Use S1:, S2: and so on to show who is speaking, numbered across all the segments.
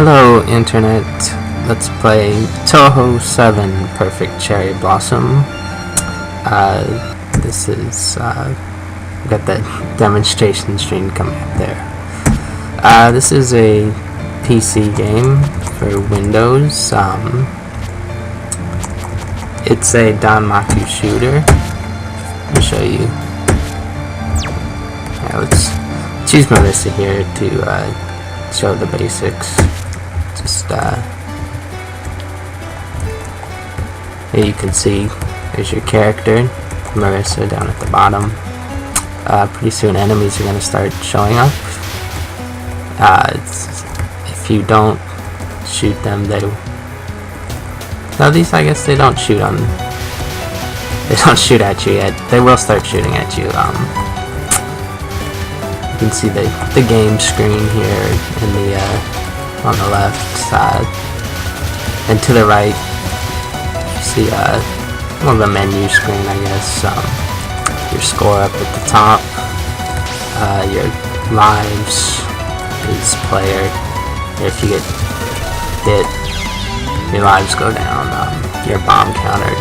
S1: Hello Internet, let's play Touhou 7 Perfect Cherry Blossom. This is, got that demonstration screen coming up there. This is a PC game for Windows. It's a Danmaku shooter. I'll show you. Yeah, let's use Melissa here to show the basics. Just here you can see there's your character, Marissa, down at the bottom. Pretty soon enemies are going to start showing up. If you don't shoot them, now these, I guess they don't shoot at you yet. They will start shooting at you. You can see the game screen here in the on the left side, and to the right you see more of a menu screen, I guess. Your score up at the top, your lives is player. If you get hit, your lives go down. Your bomb counter,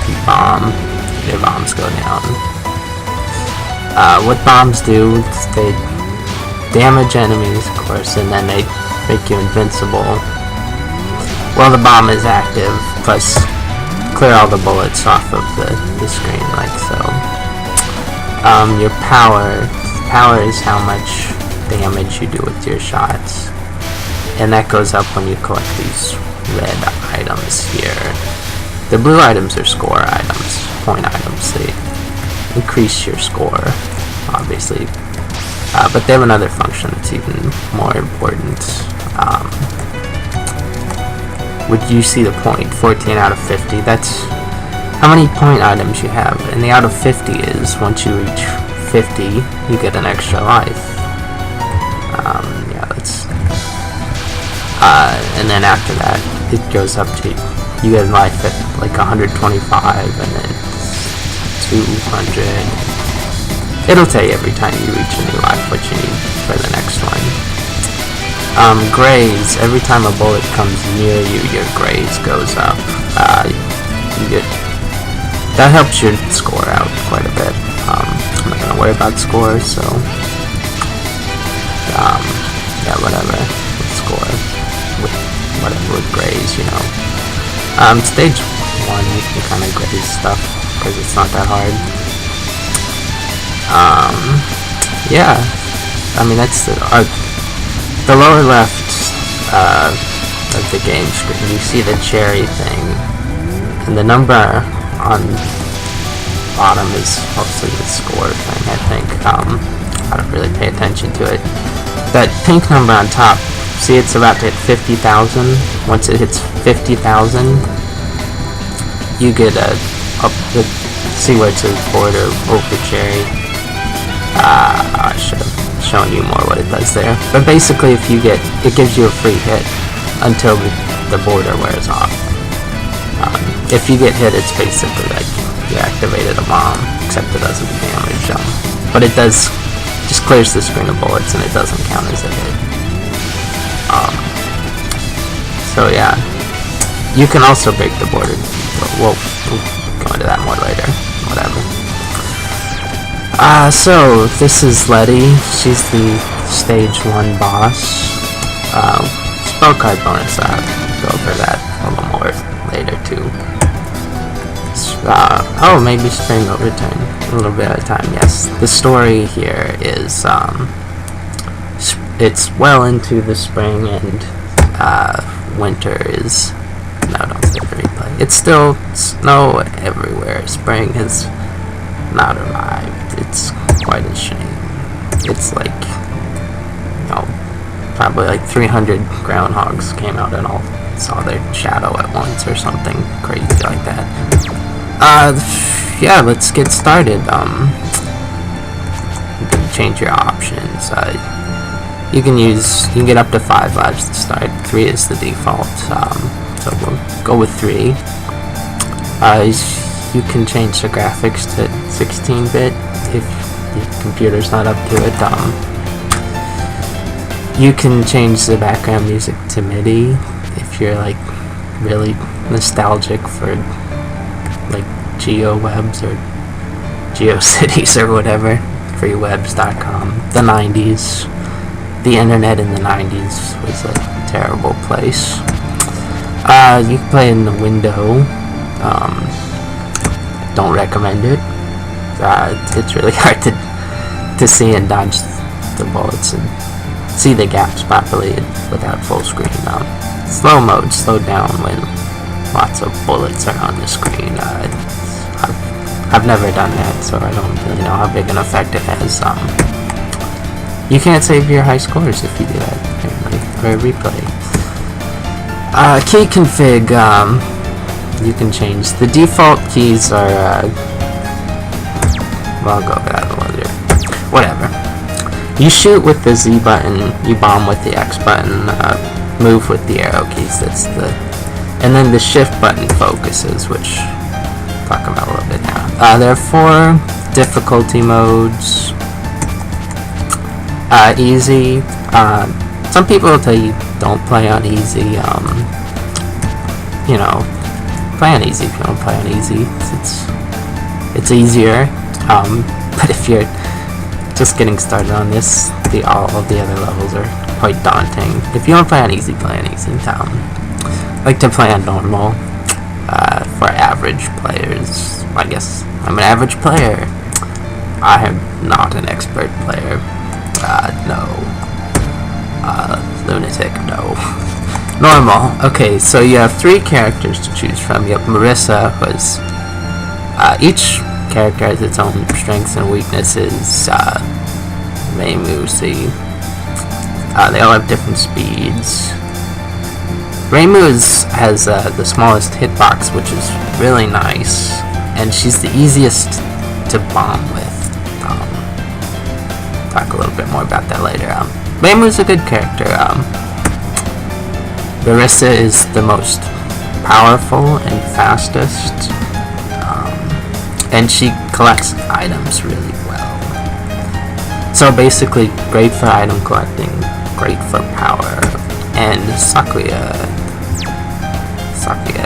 S1: you bomb, your bombs go down. What bombs do is they damage enemies, of course, and then they make you invincible while the bomb is active, plus clear all the bullets off of the screen, like so. Your power is how much damage you do with your shots, and that goes up when you collect these red items here. The blue items are score items, point items. They increase your score, obviously. But they have another function that's even more important. Would you see the point? 14 out of 50. That's how many point items you have. And the out of 50 is once you reach 50, you get an extra life. Yeah, that's... and then after that, it goes up to... You get life at like 125, and then 200... It'll tell you every time you reach a new life what you need for the next one. Graze, every time a bullet comes near you, your graze goes up. That helps your score out quite a bit. I'm not gonna worry about scores, so yeah, whatever. Score with graze, you know. Stage 1 you can kind of graze stuff because it's not that hard. Yeah, I mean that's the lower left of the game screen. You see the cherry thing, and the number on bottom is mostly the score thing, I think. I don't really pay attention to it. That pink number on top, see it's about to hit 50,000. Once it hits 50,000, you get see where it says border over cherry. I should have shown you more what it does there. But basically, if you get, it gives you a free hit until the border wears off. If you get hit, it's basically like you activated a bomb, except it doesn't do damage. But it does, just clears the screen of bullets, and it doesn't count as a hit. So yeah, you can also break the border. We'll go into that more later. Whatever. So this is Letty. She's the stage 1 boss. Spell card bonus. I'll go over that a little more later too. Oh, maybe spring will return a little bit at a time. Yes, the story here is it's well into the spring, and winter is. No, don't say the replay. It's still snow everywhere. Spring has not arrived. It's quite a shame. It's like, you know, probably like 300 groundhogs came out and all saw their shadow at once or something crazy like that. Yeah, let's get started. You can change your options. You can get up to 5 lives to start. 3 is the default. So we'll go with 3. You can change the graphics to 16-bit if your computer's not up to it. You can change the background music to MIDI if you're like really nostalgic for like GeoWebs or GeoCities or whatever. Freewebs.com. The 90s. The internet in the 90s was a terrible place. You can play in the window. Don't recommend it. It's really hard to see and dodge the bullets and see the gaps properly without full screen. Slow mode, slow down when lots of bullets are on the screen. I've never done that, so I don't really know how big an effect it has. You can't save your high scores if you do that, apparently, or replay. Key config, you can change. The default keys are, well, I'll go over that a little later. Whatever. You shoot with the Z button, you bomb with the X button, move with the arrow keys, and then the shift button focuses, which I'll talk about a little bit now. There are 4 difficulty modes. Easy. Some people will tell you don't play on easy. You know, play on easy if you don't play on easy. It's easier. But if you're just getting started on this, all of the other levels are quite daunting. If you want to play on easy, play on easy. I like to play on normal for average players. I guess I'm an average player. I am not an expert player. No. Lunatic, no. Normal. Okay, so you have 3 characters to choose from. You have Marissa, who's each character has its own strengths and weaknesses. Reimu, see. They all have different speeds. Reimu has the smallest hitbox, which is really nice, and she's the easiest to bomb with. Talk a little bit more about that later. Reimu's a good character. Marissa is the most powerful and fastest, and she collects items really well. So basically, great for item collecting, great for power. And Sakuya,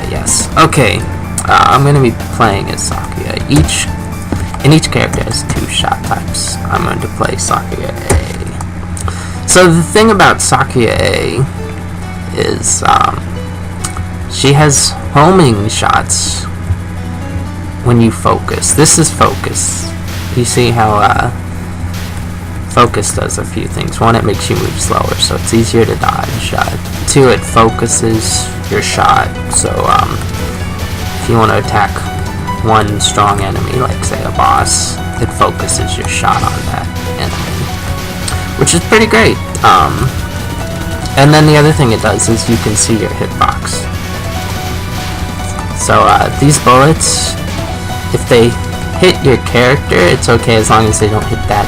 S1: yes. Okay, I'm going to be playing as Sakuya. Each character has 2 shot types. I'm going to play Sakuya A. So the thing about Sakuya A is she has homing shots when you focus. This is focus. You see how focus does a few things. 1, it makes you move slower, so it's easier to dodge. 2, it focuses your shot. So if you want to attack one strong enemy, like say a boss, it focuses your shot on that enemy, which is pretty great. And then the other thing it does is you can see your hitbox. So these bullets, if they hit your character, it's okay as long as they don't hit that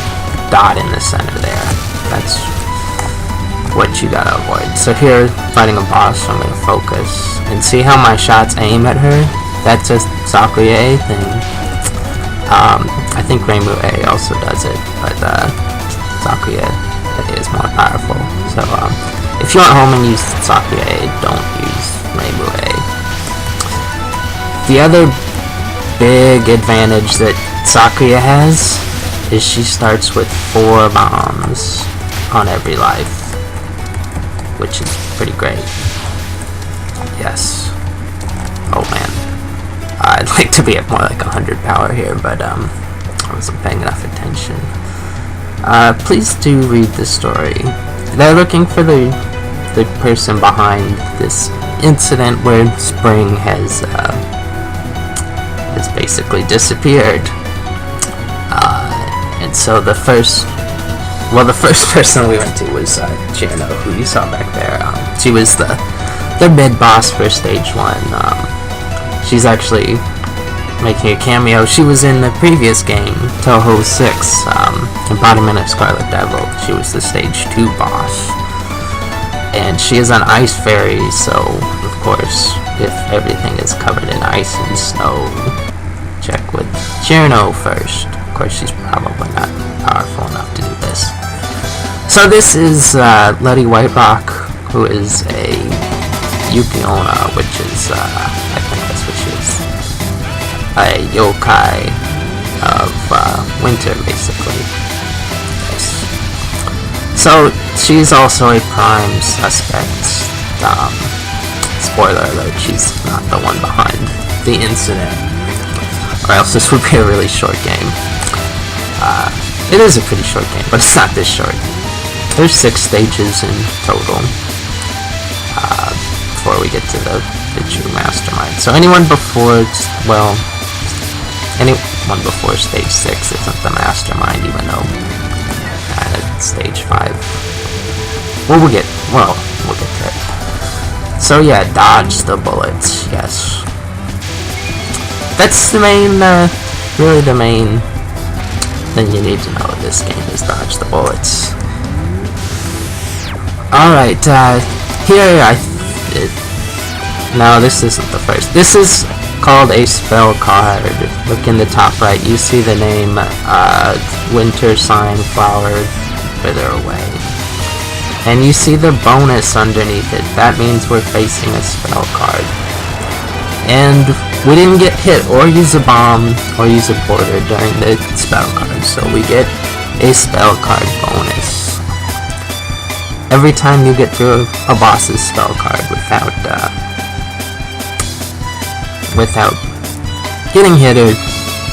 S1: dot in the center there. That's what you gotta avoid. So here, fighting a boss, I'm gonna focus and see how my shots aim at her. That's a Sakuya A thing. I think Reimu A also does it, but Sakuya A is more powerful. So if you want home and use Sakuya A, don't use Reimu A. The other big advantage that Sakuya has is she starts with 4 bombs on every life, which is pretty great. Yes. Oh man. I'd like to be at more like 100 power here, but I wasn't paying enough attention. Please do read the story. They're looking for the person behind this incident where Spring has basically disappeared. And so the first person we went to was Cirno, who you saw back there. She was the mid-boss for stage 1. She's actually making a cameo. She was in the previous game, Touhou 6, Embodiment of Scarlet Devil. She was the stage 2 boss. And she is an ice fairy, so of course, if everything is covered in ice and snow, check with Cirno first. Of course, she's probably not powerful enough to do this. So this is Letty Whiterock, who is a Yukiona, which is, I think that's what she is, a yokai of winter, basically. Yes. So she's also a prime suspect. Spoiler alert, she's not the one behind the incident, or else this would be a really short game. It is a pretty short game, but it's not this short. There's 6 stages in total before we get to the true mastermind. So anyone before, well, anyone before stage 6 isn't the mastermind, even though at stage 5. Well, we'll get to it. So yeah, dodge the bullets. Yes, that's the main, really the main thing you need to know in this game is dodge the bullets. Alright, here no, this isn't the first. This is called a spell card. Look in the top right, you see the name, Winter Sign Flower Wither Away. And you see the bonus underneath it. That means we're facing a spell card. And we didn't get hit or use a bomb or use a border during the spell card, so we get a spell card bonus every time you get through a boss's spell card without getting hit or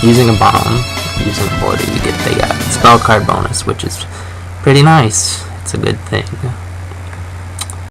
S1: using a bomb, using a border. You get the spell card bonus, which is pretty nice. It's a good thing.